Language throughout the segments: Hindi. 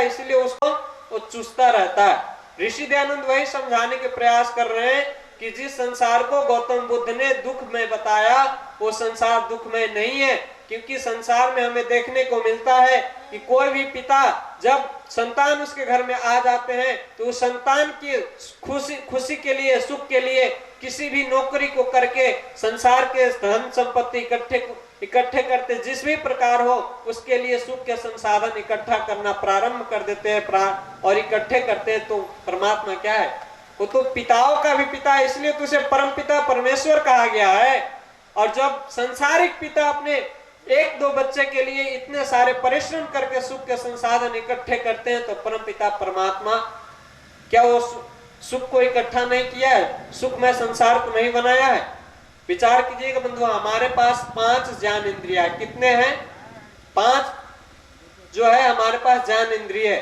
है, इसलिए उसको वो चूसता रहता है। ऋषि दयानंद वही समझाने के प्रयास कर रहे हैं कि जिस संसार को गौतम बुद्ध ने दुख में बताया वो संसार दुख में नहीं है, क्योंकि संसार में हमें देखने को मिलता है कि कोई भी पिता जब संतान उसके घर में आ जाते हैं तो उस संतान की खुशी के लिए, सुख के लिए किसी भी नौकरी को करके संसार के धन संपत्ति इकट्ठे करते, जिस भी प्रकार हो उसके लिए सुख के संसाधन इकट्ठा करना प्रारंभ कर देते हैं और इकट्ठे करते हैं। तो परमात्मा क्या है, वो तो पिताओं का भी पिता है, इसलिए तो उसे परम पिता परमेश्वर कहा गया है। और जब संसारिक पिता अपने एक दो बच्चे के लिए इतने सारे परिश्रम करके सुख के संसाधन इकट्ठे करते हैं, तो परम पिता परमात्मा क्या वो सुख को इकट्ठा नहीं किया है, सुखमय संसार को नहीं बनाया है? विचार कीजिएगा बंधु, हमारे पास 5 ज्ञान इंद्रिया, कितने हैं? 5 जो है हमारे पास ज्ञान इंद्रिय है।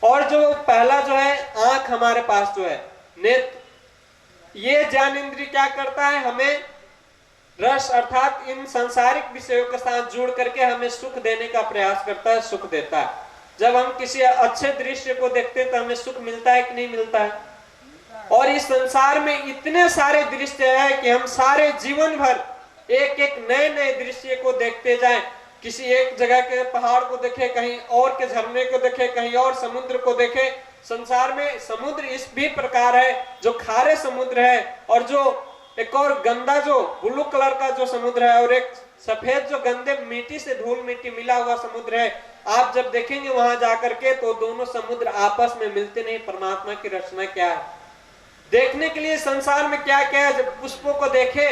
और जो पहला जो है आंख हमारे पास जो है, नेत्र, ये ज्ञान इंद्रिय क्या करता है, हमें रस अर्थात इन सांसारिक विषयों के साथ जुड़ करके हमें सुख देने का प्रयास करता है, सुख देता है। जब हम किसी अच्छे दृश्य को देखते हैं तो हमें सुख मिलता है कि नहीं मिलता है? और इस संसार में इतने सारे दृश्य है कि हम सारे जीवन भर एक एक नए नए दृश्य को देखते जाएं। किसी एक जगह के पहाड़ को देखे, कहीं और के झरने को देखे, कहीं और समुद्र को देखे। संसार में समुद्र इस भी प्रकार है, जो खारे समुद्र है और जो एक और गंदा जो ब्लू कलर का जो समुद्र है, और एक सफेद जो गंदे मिट्टी से धूल मिट्टी मिला हुआ समुद्र है। आप जब देखेंगे वहां जाकर के तो दोनों समुद्र आपस में मिलते नहीं। परमात्मा की रचना क्या है, देखने के लिए संसार में क्या क्या है। जब पुष्पों को देखे,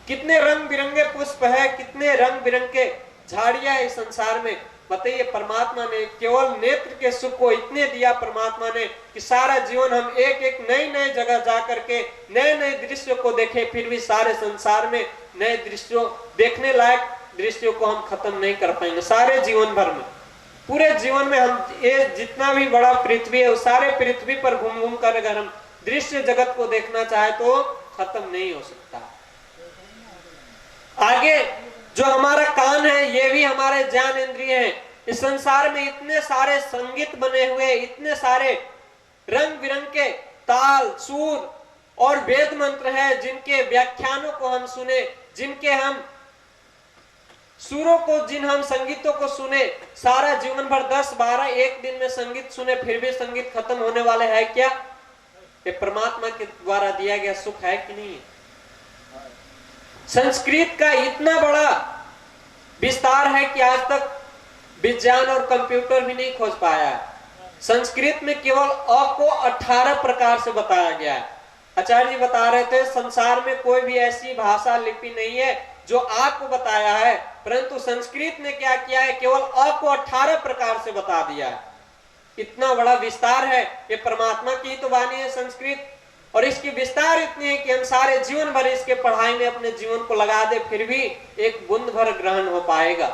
कितने रंग बिरंगे पुष्प है, कितने रंग बिरंगे झाड़ियां है इस संसार में। बताइए, परमात्मा ने केवल नेत्र के सुख को इतने दिया परमात्मा ने कि सारा जीवन हम एक एक नई नई जगह जा करके नए नए दृश्यों को देखे, फिर भी सारे संसार में नए दृश्यों, देखने लायक दृश्यों को हम खत्म नहीं कर पाएंगे सारे जीवन भर में। पूरे जीवन में हम ये जितना भी बड़ा पृथ्वी है, उस सारे पृथ्वी पर घूम घूम कर अगर हम दृश्य जगत को देखना चाहे तो खत्म नहीं हो सकता। आगे जो हमारा कान है, ये भी हमारे ज्ञान इंद्रिय है। इस संसार में इतने सारे संगीत बने हुए, इतने सारे रंग बिरंगे ताल, सुर और वेद मंत्र है, जिनके व्याख्यानों को हम सुने, जिनके हम सुरों को, जिन हम संगीतों को सुने, सारा जीवन भर 10-12 एक दिन में संगीत सुने, फिर भी संगीत खत्म होने वाले है क्या? ये परमात्मा के द्वारा दिया गया सुख है कि नहीं? संस्कृत का इतना बड़ा विस्तार है कि आज तक विज्ञान और कंप्यूटर भी नहीं खोज पाया है। संस्कृत में केवल अ को 18 प्रकार से बताया गया है। आचार्य जी बता रहे थे, संसार में कोई भी ऐसी भाषा लिपि नहीं है जो आ को बताया है, परंतु संस्कृत ने क्या किया है, केवल अ को 18 प्रकार से बता दिया है। इतना बड़ा विस्तार है, ये परमात्मा की ही तो वाणी है संस्कृत। और इसकी विस्तार इतनी है कि हम सारे जीवन भर इसके पढ़ाई में अपने जीवन को लगा दे, फिर भी एक बूंद भर ग्रहण हो पाएगा।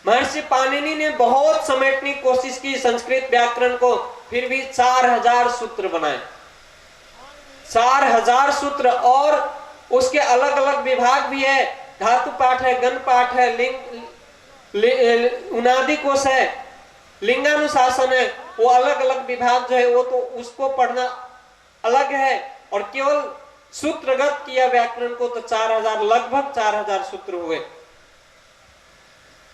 महर्षि पाणिनि ने बहुत समेटने की कोशिश की संस्कृत व्याकरण को, फिर भी 4000 सूत्र बनाए। 4000 सूत्र, और उसके अलग अलग विभाग भी है। धातु पाठ है, गण पाठ है, उनादि कोश है, लिंगानुशासन है। वो अलग अलग विभाग जो है वो तो उसको पढ़ना अलग है। और केवल सूत्रगत किया व्याकरण को तो 4000, लगभग 4000 सूत्र हुए।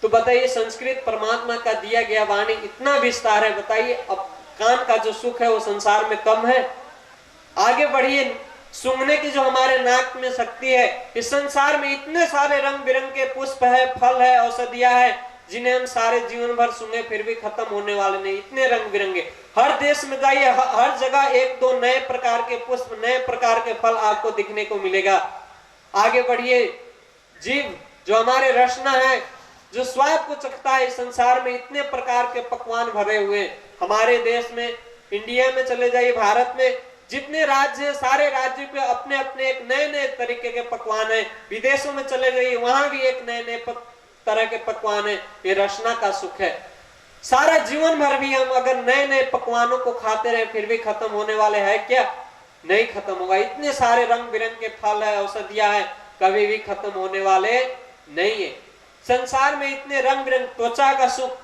तो बताइए, संस्कृत परमात्मा का दिया गया वाणी इतना विस्तार है। बताइए, अब कान का जो सुख है वो संसार में कम है? आगे बढ़िए, सूंघने की जो हमारे नाक में शक्ति है, इस संसार में इतने सारे रंग बिरंगे पुष्प है, फल है, औषधियां है, जिन्हें हम सारे जीवन भर सूंघे फिर भी खत्म होने वाले नहीं। इतने रंग बिरंगे, हर देश में जाइए, हर जगह एक दो नए प्रकार के पुष्प, नए प्रकार के फल आपको दिखने को मिलेगा। आगे बढ़िए, जीव जो हमारे रचना है, जो स्वाद को चखता है, इस संसार में इतने प्रकार के पकवान भरे हुए। हमारे देश में, इंडिया में चले जाइए, भारत में जितने राज्य है, सारे राज्य पे अपने अपने एक नए नए तरीके के पकवान है। विदेशों में चले जाइए, वहां भी एक नए नए तरह के पकवान है। ये रचना का सुख है। सारा जीवन भर भी हम अगर नए नए पकवानों को खाते रहे फिर भी खत्म होने वाले हैं क्या? नहीं खत्म होगा। इतने सारे रंग बिरंगे फल है, औषधियां है, कभी भी खत्म होने वाले नहीं है। संसार में इतने रंग बिरंग, त्वचा का सुख,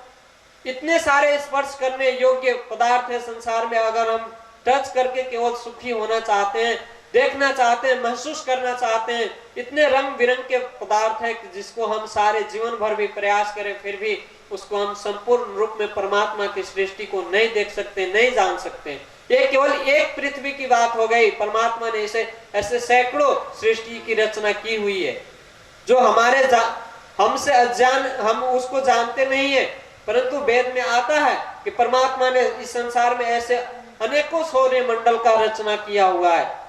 इतने सारे स्पर्श करने योग्य पदार्थ है संसार में, अगर हम टच करके केवल सुखी होना चाहते हैं, देखना चाहते हैं, महसूस करना चाहते हैं, इतने रंग बिरंग के पदार्थ है कि जिसको हम सारे जीवन भर भी प्रयास करें फिर भी उसको हम संपूर्ण रूप में परमात्मा की सृष्टि को नहीं देख सकते, नहीं जान सकते। ये केवल एक पृथ्वी की बात हो गई, परमात्मा ने इसे ऐसे सैकड़ों सृष्टि की रचना की हुई है जो हमसे अज्ञान, हम उसको जानते नहीं है, परंतु वेद में आता है कि परमात्मा ने इस संसार में ऐसे अनेकों सौर्य मंडल का रचना किया हुआ है।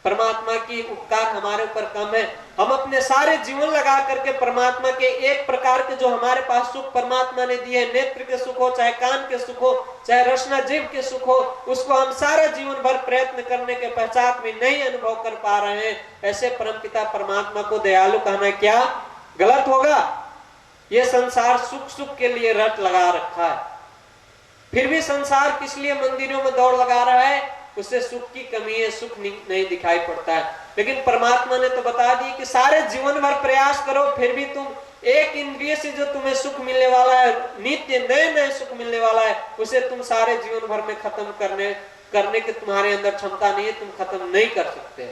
परमात्मा की उपकार हमारे ऊपर कम है, हम अपने सारे जीवन लगा करके परमात्मा के एक प्रकार के जो हमारे पास सुख परमात्मा ने दिए, नेत्र के सुख हो, चाहे कान के सुख हो, चाहे रसना जीव के सुख हो, उसको हम सारा जीवन भर प्रयत्न करने के पश्चात भी नहीं अनुभव कर पा रहे हैं। ऐसे परमपिता परमात्मा को दयालु कहना क्या गलत होगा? ये संसार सुख सुख के लिए रट लगा रखा है, फिर भी संसार किस लिए मंदिरों में दौड़ लगा रहा है? उसे सुख की कमी है, सुख नहीं दिखाई पड़ता है। लेकिन परमात्मा ने तो बता दी कि सारे जीवन भर प्रयास करो फिर भी तुम एक इंद्रिय से जो तुम्हें सुख मिलने वाला है, नित्य नए नए सुख मिलने वाला है, उसे तुम सारे जीवन भर में खत्म करने के तुम्हारे अंदर क्षमता नहीं है, तुम खत्म नहीं कर सकते।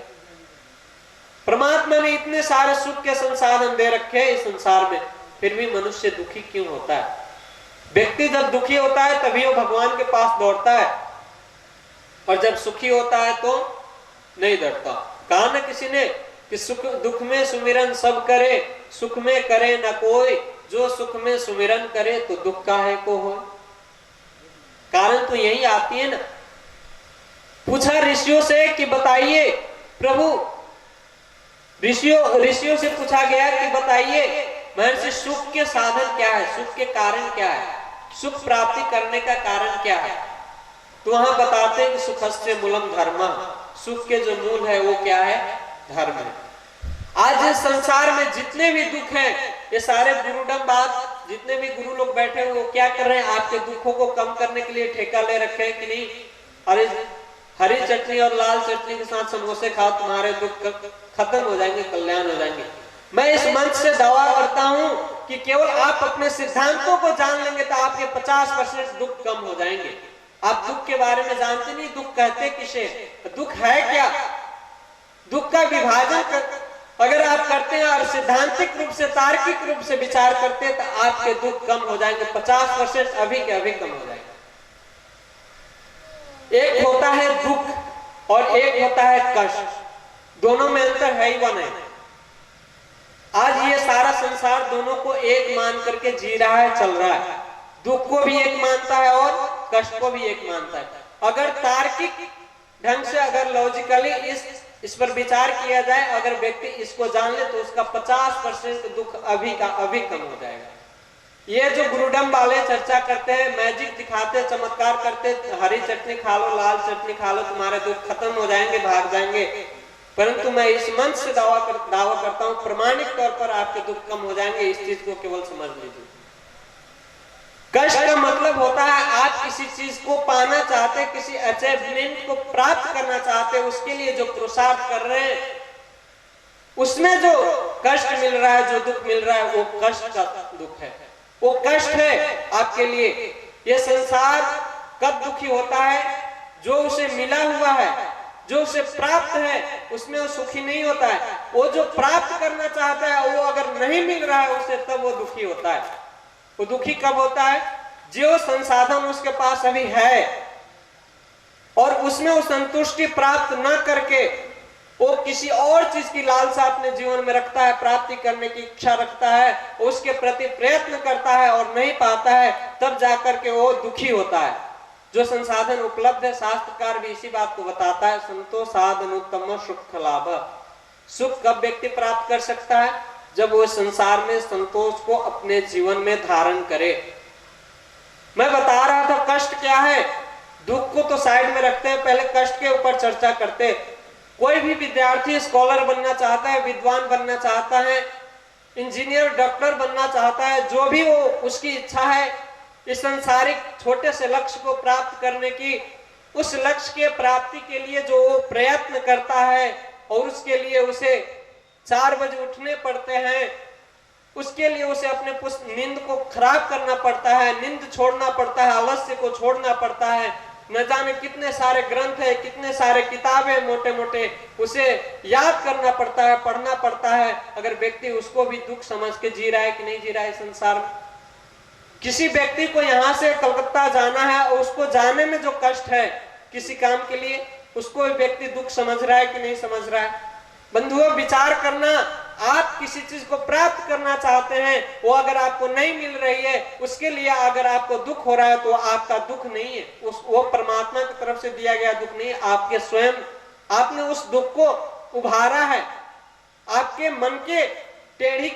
परमात्मा ने इतने सारे सुख के संसाधन दे रखे हैं इस संसार में, फिर भी मनुष्य दुखी क्यों होता है? व्यक्ति जब दुखी होता है तभी वो भगवान के पास दौड़ता है, और जब सुखी होता है तो नहीं डरता। कहा ना किसी ने कि सुख दुख में सुमिरन सब करे, सुख में करे न कोई, जो सुख में सुमिरन करे तो दुख काहे को हो। कारण तो यही आती है ना। पूछा ऋषियों से कि बताइए प्रभु, ऋषियों से पूछा गया कि बताइए महर्षि सुख के साधन क्या है, सुख के कारण क्या है, सुख प्राप्ति करने का कारण क्या है? तो वहां बताते हैं कि सुखस्य मूलम धर्म, सुख के जो मूल है वो क्या है? धर्म है। आज इस संसार में जितने भी दुख हैं, ये सारे गुरुडम बात, जितने भी गुरु लोग बैठे हैं वो क्या कर रहे हैं? आपके दुखों को कम करने के लिए ठेका ले रखे हैं कि नहीं, अरे हरी चटनी और लाल चटनी के साथ समोसे खाओ, तुम्हारे दुख खत्म हो जाएंगे, कल्याण हो जाएंगे। मैं इस मंच से दावा करता हूं कि केवल आप अपने सिद्धांतों को जान लेंगे तो आपके 50% दुख कम हो जाएंगे। आप दुख के बारे में जानते नहीं, दुख कहते किसे, दुख है क्या, दुख का विभाजन अगर आप करते हैं और सिद्धांतिक रूप से, तार्किक रूप से विचार करते हैं तो आपके दुख कम हो जाएंगे, 50% अभी के अभी कम हो जाएंगे। एक होता है दुख और एक होता है कष्ट, दोनों में अंतर है ही वन है। आज ये सारा संसार दोनों को एक मान करके जी रहा है, चल रहा है, दुख को भी एक मानता है और कष्ट को भी एक मानता है। अगर तार्किक ढंग से, अगर लॉजिकली इस पर विचार किया जाए, अगर व्यक्ति इसको जान ले तो उसका 50% दुख अभी का अभी कम हो जाएगा। ये जो गुरुडम वाले चर्चा करते हैं, मैजिक दिखाते, चमत्कार करते, हरी चटनी खा लो, लाल चटनी खा लो, तुम्हारे दुख खत्म हो जाएंगे, भाग जाएंगे, परंतु मैं इस मंच से दावा करता हूं प्रमाणिक तौर पर आपके दुख कम हो जाएंगे। इस चीज को केवल समझ लीजिए। कष्ट का मतलब होता है आप किसी चीज को पाना चाहते, किसी अचीवमेंट को प्राप्त करना चाहते, उसके लिए जो पुरुषार्थ कर रहे हैं उसमें जो कष्ट मिल रहा है, जो दुख मिल रहा है, वो कष्ट का दुख है, वो कष्ट है आपके लिए। ये संसार कब दुखी होता है? जो उसे मिला हुआ है, जो उसे प्राप्त है, उसमें वो सुखी नहीं होता है। वो जो प्राप्त करना चाहता है वो अगर नहीं मिल रहा है उसे, तब वो दुखी होता है। वो दुखी कब होता है? जो संसाधन उसके पास अभी है और उसमें वो संतुष्टि प्राप्त न करके वो किसी और चीज की लालसा अपने जीवन में रखता है, प्राप्ति करने की इच्छा रखता है, उसके प्रति प्रयत्न करता है और नहीं पाता है, तब जाकर के वो दुखी होता है। जो संसाधन उपलब्ध है, शास्त्रकार भी इसी बात को बताता है, संतोष साधनोत्तम सुख लाभ। सुख कब व्यक्ति प्राप्त कर सकता है? जब वो संसार में संतोष को अपने जीवन में धारण करे। मैं बता रहा था कष्ट क्या है, दुख को तो साइड में रखते हैं, पहले कष्ट के ऊपर चर्चा करते। कोई भी विद्यार्थी स्कॉलर बनना चाहता है, विद्वान बनना चाहता है, इंजीनियर, डॉक्टर बनना चाहता है, जो भी वो उसकी इच्छा है इस संसारिक छोटे से लक्ष्य को प्राप्त करने की, उस लक्ष्य के प्राप्ति के लिए जो वो प्रयत्न करता है और उसके लिए उसे 4 बजे उठने पड़ते हैं, उसके लिए उसे अपने नींद को खराब करना पड़ता है, नींद छोड़ना पड़ता है, आलस्य को छोड़ना पड़ता है। न जाने कितने सारे ग्रंथ है, कितने सारे किताबें मोटे मोटे, उसे याद करना पड़ता है, पढ़ना पड़ता है। अगर व्यक्ति उसको भी दुख समझ के जी रहा है कि नहीं जी रहा है संसार में। किसी व्यक्ति को यहाँ से कलकत्ता जाना है और उसको जाने में जो कष्ट है किसी काम के लिए, उसको व्यक्ति दुख समझ रहा है कि नहीं समझ रहा है। बंधुओं, विचार करना, आप किसी चीज को प्राप्त करना चाहते हैं, वो अगर आपको नहीं मिल रही है, उसके लिए अगर आपको दुख हो रहा है तो आपका दुख नहीं है, वो परमात्मा की तरफ से दिया गया दुख नहीं है, आपके स्वयं आपने उस दुख को उभारा है। आपके मन के टेढ़ी,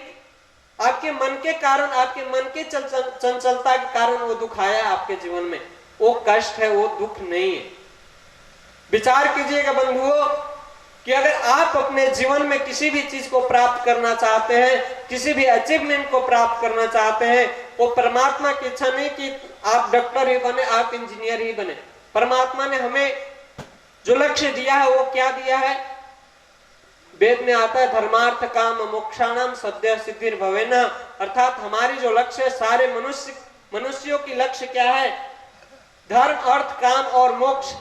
आपके मन के कारण, आपके मन के चंचलता के कारण वो दुख आया आपके जीवन में। वो कष्ट है, वो दुख नहीं है। विचार कीजिएगा बंधुओं कि अगर आप अपने जीवन में किसी भी चीज को प्राप्त करना चाहते हैं, किसी भी अचीवमेंट को प्राप्त करना चाहते हैं, वो परमात्मा की इच्छा नहीं कि आप डॉक्टर ही बने, आप इंजीनियर ही बने। परमात्मा ने हमें जो लक्ष्य दिया है वो क्या दिया है? वेद में आता है धर्मार्थ काम मोक्षाणाम सद्य सिद्धिर भवेन। अर्थात हमारी जो लक्ष्य है, सारे मनुष्यों की लक्ष्य क्या है? धर्म, अर्थ, काम और मोक्ष,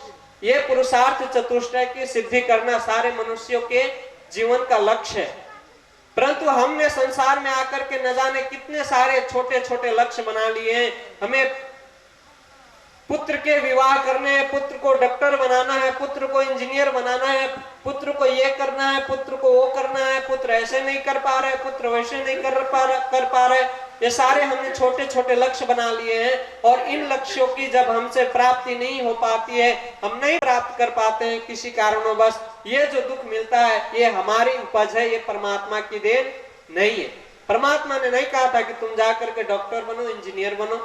ये पुरुषार्थ चतुष्टय की सिद्धि करना सारे मनुष्यों के जीवन का लक्ष्य है। परंतु हमने संसार में आकर के न जाने कितने सारे छोटे छोटे लक्ष्य बना लिए हैं। हमें पुत्र के विवाह करने हैं, पुत्र को डॉक्टर बनाना है, पुत्र को इंजीनियर बनाना है, पुत्र को ये करना है, पुत्र को वो करना है, पुत्र ऐसे नहीं कर पा रहे, पुत्र वैसे नहीं कर पा रहे। ये सारे हमने छोटे छोटे लक्ष्य बना लिए हैं और इन लक्ष्यों की जब हमसे प्राप्ति नहीं हो पाती है, हम नहीं प्राप्त कर पाते हैं किसी कारणवश, ये जो दुख मिलता है ये हमारी उपज है, ये परमात्मा की देन नहीं है। परमात्मा ने नहीं कहा था कि तुम जाकर के डॉक्टर बनो, इंजीनियर बनो।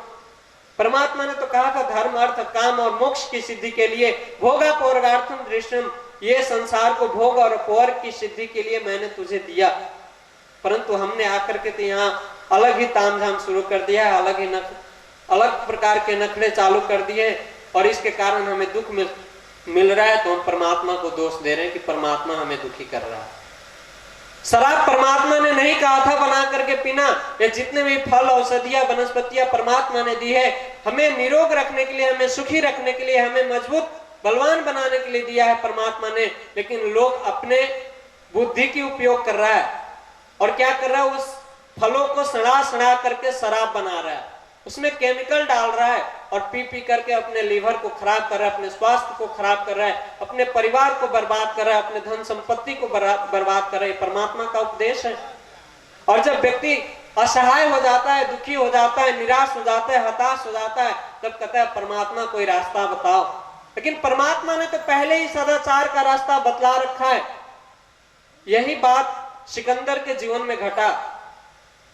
परमात्मा ने तो कहा था धर्म, अर्थ, काम और मोक्ष की सिद्धि के लिए भोगा पौर्गार्थम दृश्यम, ये संसार को भोग और पौर की सिद्धि के लिए मैंने तुझे दिया। परंतु हमने आकर के तो यहाँ अलग ही तामझाम शुरू कर दिया है, अलग प्रकार के नखरे चालू कर दिए और इसके कारण हमें दुख मिल रहा है। तो हम परमात्मा को दोष दे रहे हैं कि परमात्मा हमें दुखी कर रहा है। शराब परमात्मा ने नहीं कहा था बना करके पीना। ये जितने भी फल, औषधियां, वनस्पतियां परमात्मा ने दी है हमें निरोग रखने के लिए, हमें सुखी रखने के लिए, हमें मजबूत बलवान बनाने के लिए दिया है परमात्मा ने। लेकिन लोग अपने बुद्धि की उपयोग कर रहा है और क्या कर रहा है, उस फलों को सड़ा करके शराब बना रहा है, उसमें केमिकल डाल रहा है और पी करके अपने लीवर को खराब कर रहा है, अपने स्वास्थ्य को खराब कर रहा है, अपने परिवार को बर्बाद कर रहा है, अपने धन संपत्ति को बर्बाद कर रहा है। परमात्मा का उपदेश है। और जब व्यक्ति असहाय हो जाता है, दुखी हो जाता है, निराश हो जाता है, हताश हो जाता है, तब कहता है परमात्मा कोई रास्ता बताओ। लेकिन परमात्मा ने तो पहले ही सदाचार का रास्ता बतला रखा है। यही बात सिकंदर के जीवन में घटा।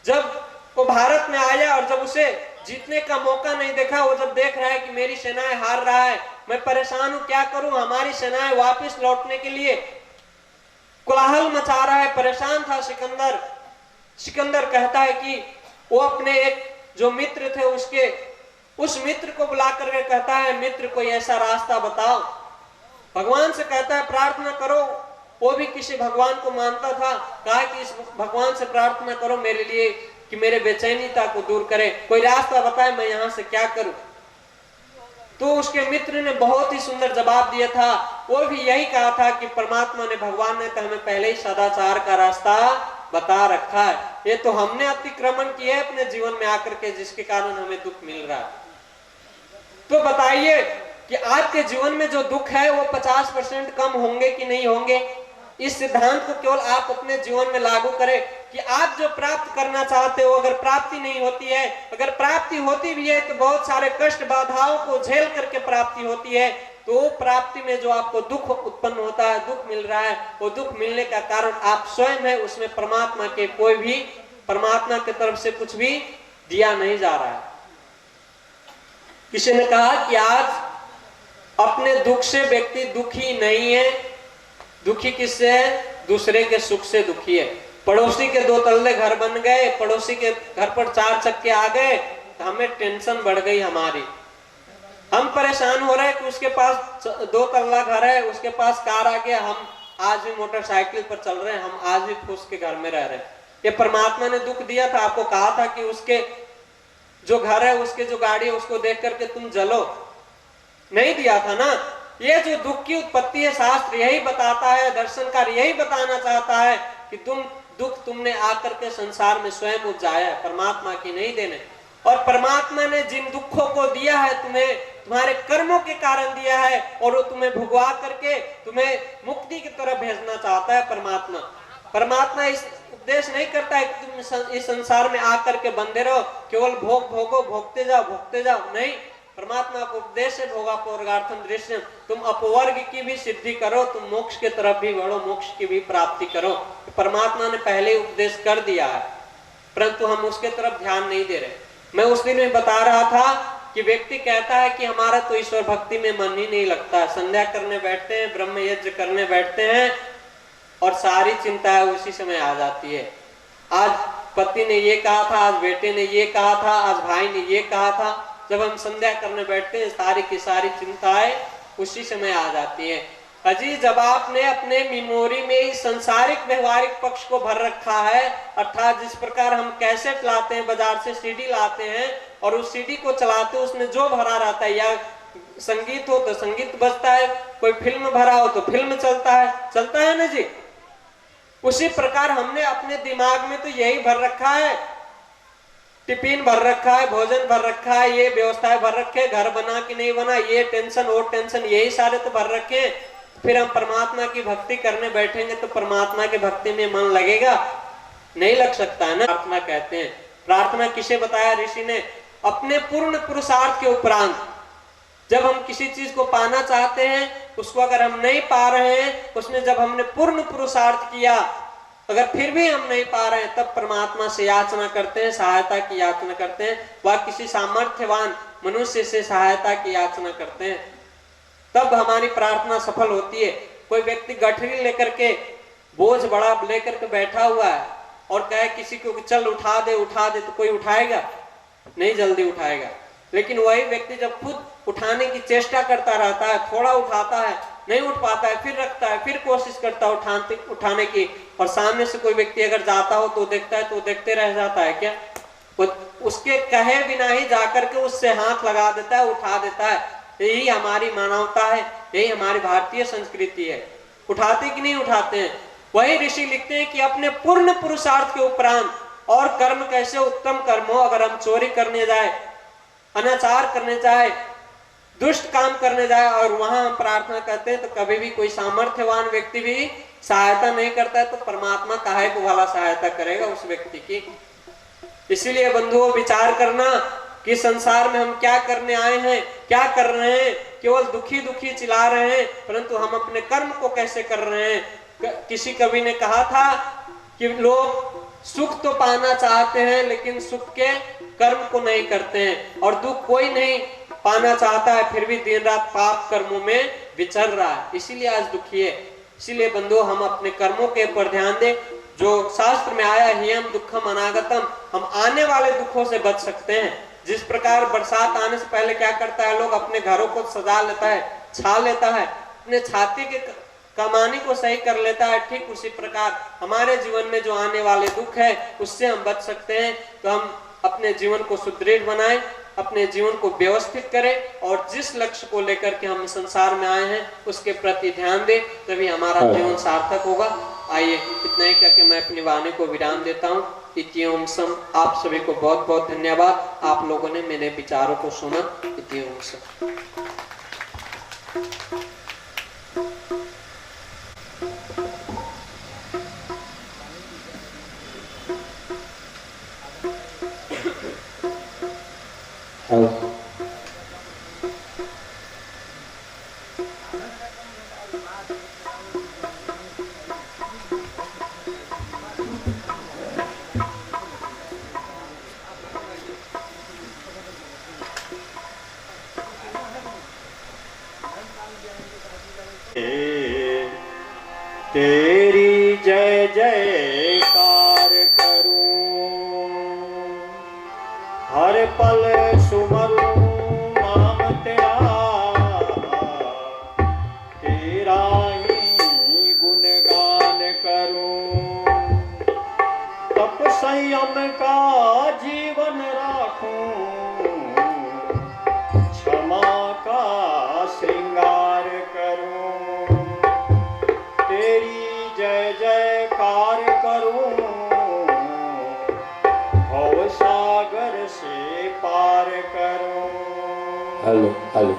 जब वो भारत में आया और जब उसे जीतने का मौका नहीं देखा, वो जब देख रहा है कि मेरी सेनाएं हार रहा है, मैं परेशान हूं, क्या करूं, हमारी सेनाएं वापस लौटने के लिए कोलाहल मचा रहा है, परेशान था सिकंदर। सिकंदर कहता है कि वो अपने एक जो मित्र थे उस मित्र को बुला करके कहता है, मित्र कोई ऐसा रास्ता बताओ। भगवान से कहता है प्रार्थना करो। वो भी किसी भगवान को मानता था, कहा कि इस भगवान से प्रार्थना करो मेरे लिए कि मेरे बेचैनीता को दूर करे, कोई रास्ता बताए, मैं यहाँ से क्या करूं। तो उसके मित्र ने बहुत ही सुंदर जवाब दिया था। वो भी यही कहा था कि परमात्मा ने, भगवान ने तो हमें पहले ही सदाचार का रास्ता बता रखा है, ये तो हमने अतिक्रमण किया है अपने जीवन में आकर के, जिसके कारण हमें दुख मिल रहा है। तो बताइए कि आपके जीवन में जो दुख है वो 50% कम होंगे कि नहीं होंगे? इस सिद्धांत को केवल आप अपने जीवन में लागू करें कि आप जो प्राप्त करना चाहते हो, अगर प्राप्ति नहीं होती है, अगर प्राप्ति होती भी है तो बहुत सारे कष्ट बाधाओं को झेल करके प्राप्ति होती है, तो प्राप्ति में जो आपको दुख उत्पन्न होता है, दुख मिल रहा है, वो दुख मिलने का कारण आप स्वयं है, उसमें परमात्मा के कोई भी, परमात्मा की तरफ से कुछ भी दिया नहीं जा रहा है। किसी ने कहा कि आज अपने दुख से व्यक्ति दुखी नहीं है, दुखी किससे है? दूसरे के सुख से दुखी है। पड़ोसी के 2 तल्ले घर बन गए, पड़ोसी के घर पर 4 चक्के आ गए, तो हमें टेंशन बढ़ गई हमारी। हम परेशान हो रहे हैं कि उसके पास 2 तल्ला घर है, उसके पास कार आ गया, हम आज भी मोटरसाइकिल पर चल रहे हैं, हम आज भी फूस के घर में रह रहे हैं। ये परमात्मा ने दुख दिया था, आपको कहा था कि उसके जो घर है, उसके जो गाड़ी है, उसको देख करके तुम जलो, नहीं दिया था ना। ये जो दुख की उत्पत्ति है, शास्त्र यही बताता है, दर्शनकार यही बताना चाहता है कि दुख तुमने आकर के संसार में स्वयं उपजाया है, परमात्मा की नहीं देने। और परमात्मा ने जिन दुखों को दिया है तुम्हें, तुम्हारे कर्मों के कारण दिया है, और वो तुम्हें भुगवा करके तुम्हें मुक्ति की तरफ भेजना चाहता है परमात्मा। परमात्मा इस उपदेश नहीं करता है कि तुम इस संसार में आकर के बंधे रहो, केवल भोगो, भोगते जाओ, नहीं। परमात्मा को उपदेश है भोगापोर्गार्थम दृश्यम, तुम अपवर्ग की भी सिद्धि करो, तुम मोक्ष के तरफ भी बढ़ो, मोक्ष की भी प्राप्ति करो। परमात्मा ने पहले उपदेश कर दिया है, परंतु हम उसके तरफ ध्यान नहीं दे रहे। मैं उस दिन में बता रहा था कि व्यक्ति कहता है कि हमारा तो ईश्वर भक्ति में मन ही नहीं लगता, संध्या करने बैठते हैं, ब्रह्म यज्ञ करने बैठते हैं, और सारी चिंताएं उसी समय आ जाती है। आज पति ने ये कहा था, आज बेटे ने ये कहा था, आज भाई ने ये कहा था। जब हम संध्या करने बैठते हैं, सारी की सारी चिंताएं उसी समय आ जाती है। अजी, जब आपने अपने मेमोरी में ही सांसारिक व्यवहारिक पक्ष को भर रखा है, अर्थात जिस प्रकार हम कैसेट लाते हैं, बाजार से सीडी लाते हैं, और उस सीडी को चलाते हैं, उसमें जो भरा रहता है, या संगीत हो तो संगीत बजता है, कोई फिल्म भरा हो तो फिल्म चलता है ना जी। उसी प्रकार हमने अपने दिमाग में तो यही भर रखा है, टिफिन भर रखा है, भोजन भर रखा है, ये व्यवस्थाएं भर रखे, घर बना कि नहीं बना, ये टेंशन और टेंशन, यही सारे तो भर रखे हैं। फिर हम परमात्मा की भक्ति करने बैठेंगे तो परमात्मा की भक्ति में मन लगेगा? नहीं लग सकता है ना। प्रार्थना कहते हैं, प्रार्थना किसे बताया ऋषि ने? अपने पूर्ण पुरुषार्थ के उपरांत, जब हम किसी चीज को पाना चाहते हैं, उसको अगर हम नहीं पा रहे हैं, उसमें जब हमने पूर्ण पुरुषार्थ किया, अगर फिर भी हम नहीं पा रहे हैं, तब परमात्मा से याचना करते हैं, सहायता की याचना करते हैं, वह किसी सामर्थ्यवान मनुष्य से सहायता की याचना करते हैं, तब हमारी प्रार्थना सफल होती है। कोई व्यक्ति गठरी लेकर के, बोझ बड़ा लेकर के बैठा हुआ है, और कहे किसी को चल उठा दे, तो कोई उठाएगा? नहीं, जल्दी उठाएगा। लेकिन वही व्यक्ति जब खुद उठाने की चेष्टा करता रहता है, थोड़ा उठाता है, नहीं उठ पाता है, फिर रखता है, फिर कोशिश करता है उठाने की, और सामने से कोई व्यक्ति अगर जाता हो तो देखता है, तो देखते रह जाता है क्या? वो उसके कहे बिना ही जाकर के उससे हाथ लगा देता है, उठा देता है। यही हमारी मानवता है, यही हमारी भारतीय संस्कृति है। उठाते कि नहीं उठाते हैं? वही ऋषि लिखते हैं कि अपने पूर्ण पुरुषार्थ के उपरांत, और कर्म कैसे उत्तम कर्म हो, अगर हम चोरी करने जाए, अनाचार करने जाए, दुष्ट काम करने जाए, और वहां हम प्रार्थना करते हैं, तो कभी भी कोई सामर्थ्यवान व्यक्ति भी सहायता नहीं करता है, तो परमात्मा काहे को भला सहायता करेगा उस व्यक्ति की। इसीलिए बंधुओं, विचार करना कि संसार में हम क्या करने आए हैं, क्या कर रहे हैं। केवल दुखी चिल्ला रहे हैं, परंतु हम अपने कर्म को कैसे कर रहे हैं। किसी कवि ने कहा था कि लोग सुख तो पाना चाहते हैं, लेकिन सुख के कर्म को नहीं करते हैं, और दुख कोई नहीं पाना चाहता है, फिर भी दिन रात पाप कर्मों में विचर रहा है, इसीलिए आज दुखी है। इसीलिए बंधु, हम अपने कर्मों के ऊपर ध्यान दें। जो शास्त्र में आया, हियम दुखम अनागतम, हम आने वाले दुखों से बच सकते हैं। जिस प्रकार बरसात आने से पहले क्या करता है, लोग अपने घरों को सजा लेता है, छा लेता है, अपने छाती के कमानी को सही कर लेता है, ठीक उसी प्रकार हमारे जीवन में जो आने वाले दुख है, उससे हम बच सकते हैं। तो हम अपने जीवन को सुदृढ़ बनाएं, अपने जीवन को व्यवस्थित करें, और जिस लक्ष्य को लेकर के हम संसार में आए हैं उसके प्रति ध्यान दें, तभी हमारा जीवन सार्थक होगा। आइए, इतना ही करके मैं अपनी वाणी को विराम देता हूँ। इतियोम सम। आप सभी को बहुत बहुत धन्यवाद, आप लोगों ने मेरे विचारों को सुना। इतियोम सम। तेरी जय जयकार करूं, हर पल सुमरूं नाम तेरा, तेरा ही गुणगान करूं। तप का श्रृंगार करूं, तेरी जय जयकार करूं, भव सागर से पार करूं। Hello hello.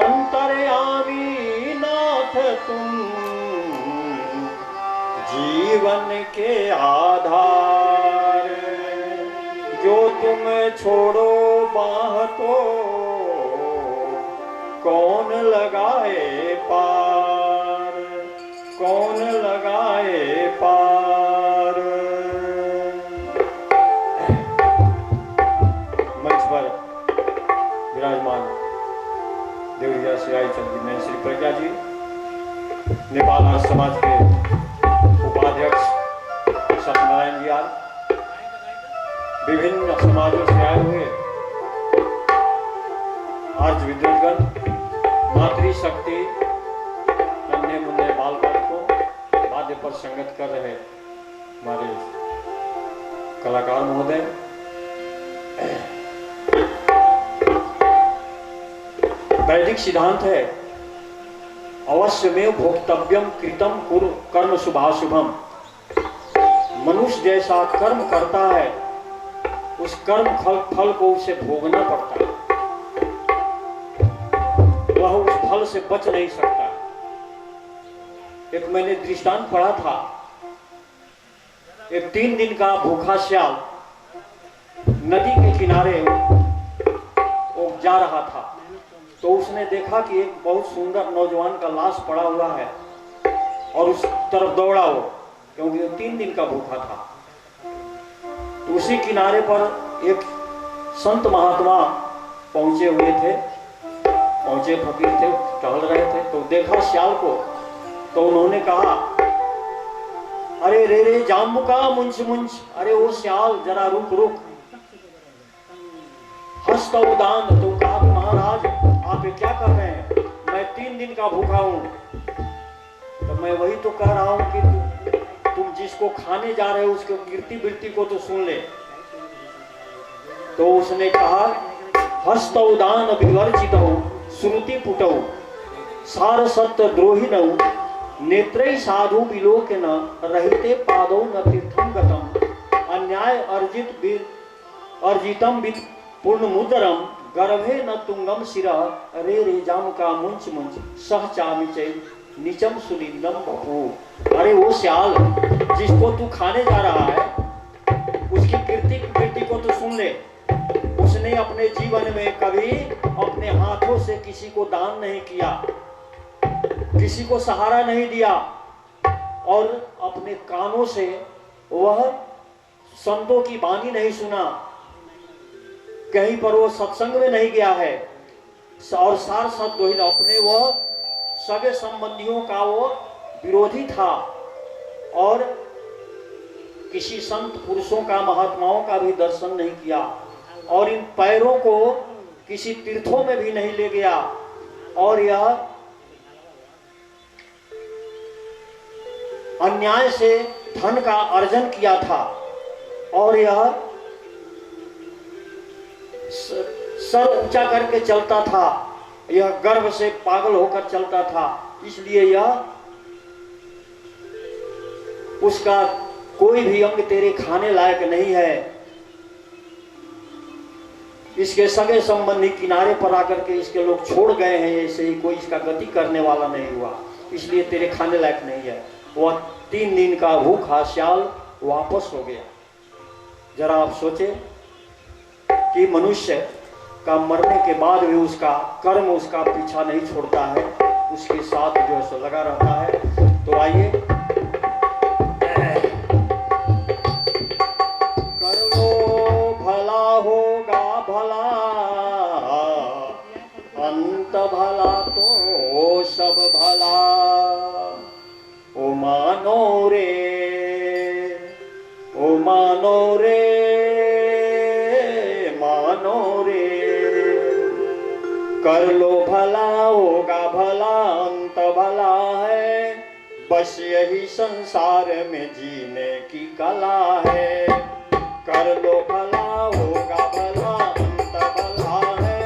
अंतर्यामी नाथ तुम जीवन के आधार, जो तुम छोड़ो बाह तो कौन लगाए पार, कौन लगाए पार। मंच पर विराजमान देवरिया से आई चंदी में श्री प्रज्ञा जी, नेपाल आर्य समाज के उपाध्यक्ष सत्यनारायण जी, आज विभिन्न समाजों से आए हुए आर्य विद्वानगण, मातृशक्ति, नन्हे मुन्ने बाल बालकों, वाद्य पर संगत कर रहे हमारे कलाकार महोदय, वैदिक सिद्धांत है अवश्यमेव भोक्तव्यम कृतम कुरु कर्म शुभाशुभम। मनुष्य जैसा कर्म करता है उस कर्म फल को उसे भोगना पड़ता है, वह उस फल से बच नहीं सकता। एक मैंने दृष्टांत पढ़ा था, एक 3 दिन का भूखा श्याल नदी के किनारे वो जा रहा था, तो उसने देखा कि एक बहुत सुंदर नौजवान का लाश पड़ा हुआ है और उस तरफ दौड़ा वो, क्योंकि वो 3 दिन का भूखा था। तो उसी किनारे पर एक संत महात्मा पहुंचे हुए थे, पहुंचे फकीर थे, टहल रहे थे, तो देखा श्याल को, तो उन्होंने कहा, अरे रे रे जामुका मुंच मुंच, अरे वो श्याल जरा रुक रुक, हस्त उदान। तो कहा महाराज आप ये क्या कर रहे हैं, मैं 3 दिन का भूखा हूं। तो मैं वही तो कह रहा हूं कि तुम जिसको खाने जा रहे हो उसके कीर्ति वृत्ति को तो सुन ले। तो उसने कहा, हस्त उदान विवर्जित श्रुति पुटौ सार सत्य द्रोहिणौ, नेत्रै साधु विलोकन रहिते पादौ न तीर्थम गतम, अन्याय अर्जितम विद पूर्ण मुद्रम, गर्भे न तुंगम शिरा, रे रे जाम का मुंच मुंच, सह चामी चैन निचम सुलिंदम बपू। अरे वो श्याल जिसको तू खाने जा रहा है उसकी कीर्ति को तो सुन ले। उसने अपने जीवन में कभी अपने हाथों से किसी को दान नहीं किया, किसी को सहारा नहीं दिया, और अपने कानों से वह संतों की वाणी नहीं सुना, कहीं पर वो सत्संग में नहीं गया है, और सार सत दोहिन अपने वह सगे संबंधियों का वो विरोधी था, और किसी संत पुरुषों का महात्माओं का भी दर्शन नहीं किया, और इन पैरों को किसी तीर्थों में भी नहीं ले गया, और यह अन्याय से धन का अर्जन किया था, और यह सर ऊंचा करके चलता था, यह गर्व से पागल होकर चलता था, इसलिए यह उसका कोई भी अंग तेरे खाने लायक नहीं है। इसके सगे संबंधी किनारे पर आकर के इसके लोग छोड़ गए हैं, ऐसे ही कोई इसका गति करने वाला नहीं हुआ, इसलिए तेरे खाने लायक नहीं है। वह 3 दिन का भूखा श्याल वापस हो गया। जरा आप सोचे कि मनुष्य का मरने के बाद भी उसका कर्म उसका पीछा नहीं छोड़ता है, उसके साथ जो है सो लगा रहता है। तो आइए, कर लो भला होगा भला, अंत भला तो सब भला, ओ मानो रे, ओ मानो रे, कर लो भला होगा भला, अंत भला है, बस यही संसार में जीने की कला है। कर लो भला होगा भला, अंत भला है,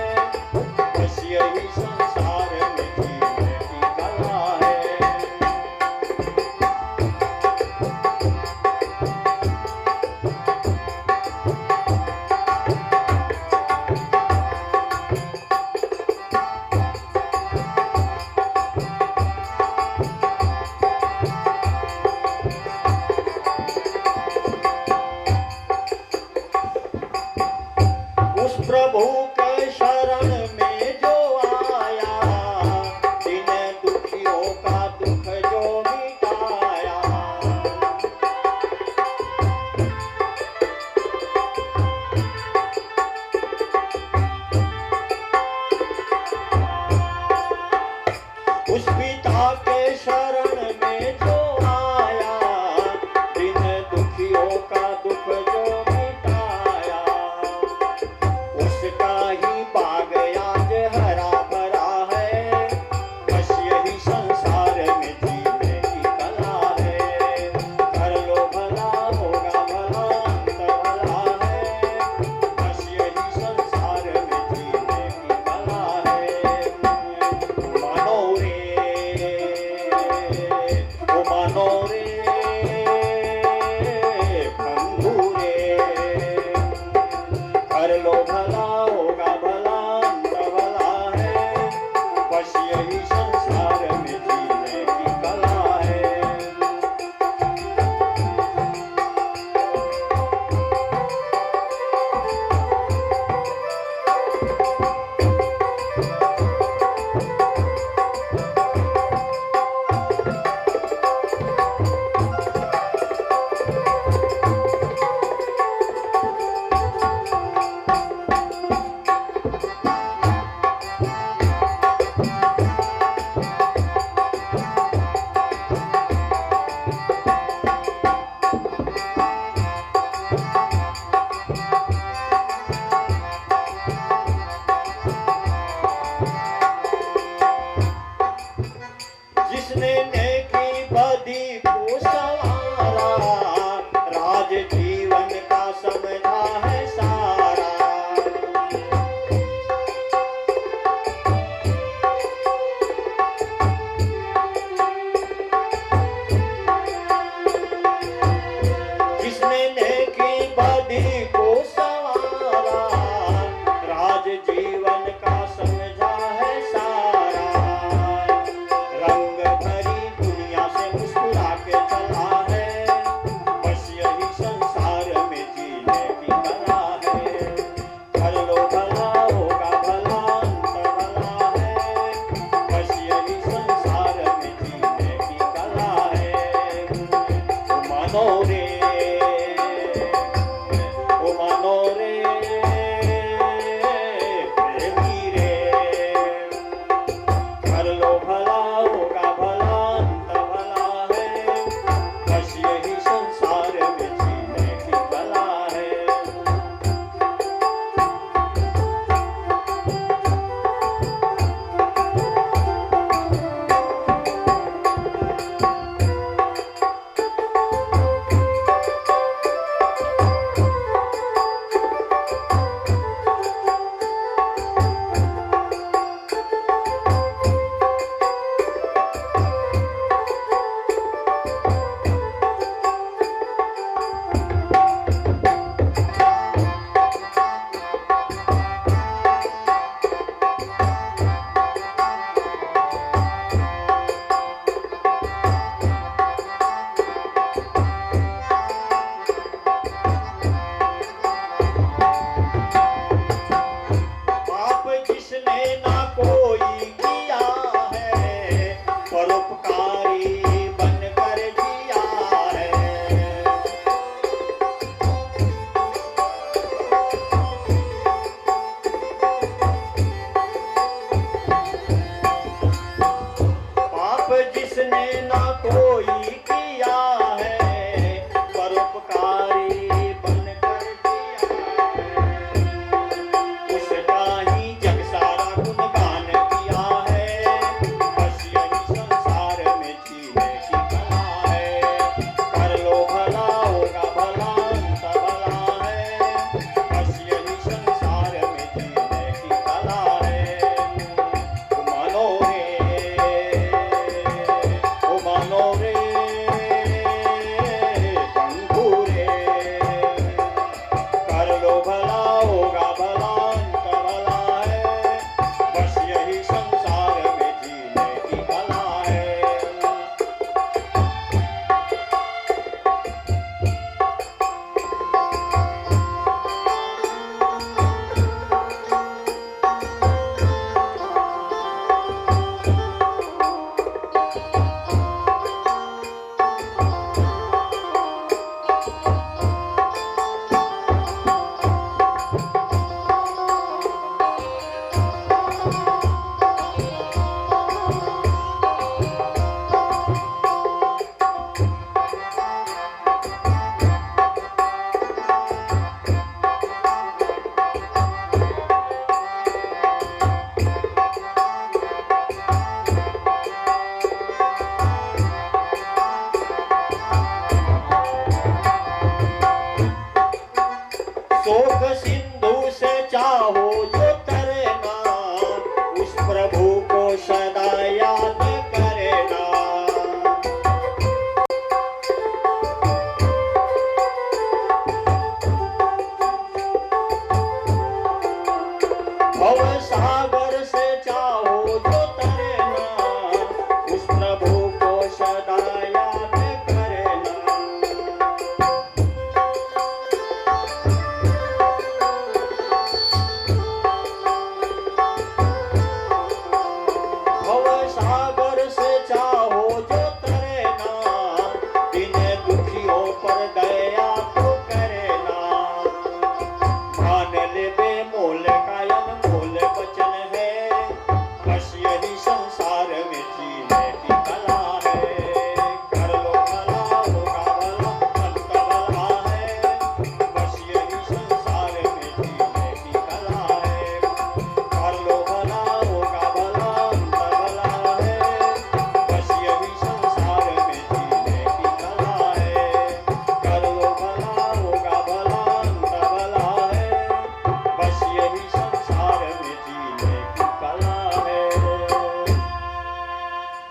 बस यही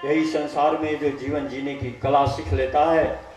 यही संसार में जो जीवन जीने की कला सीख लेता है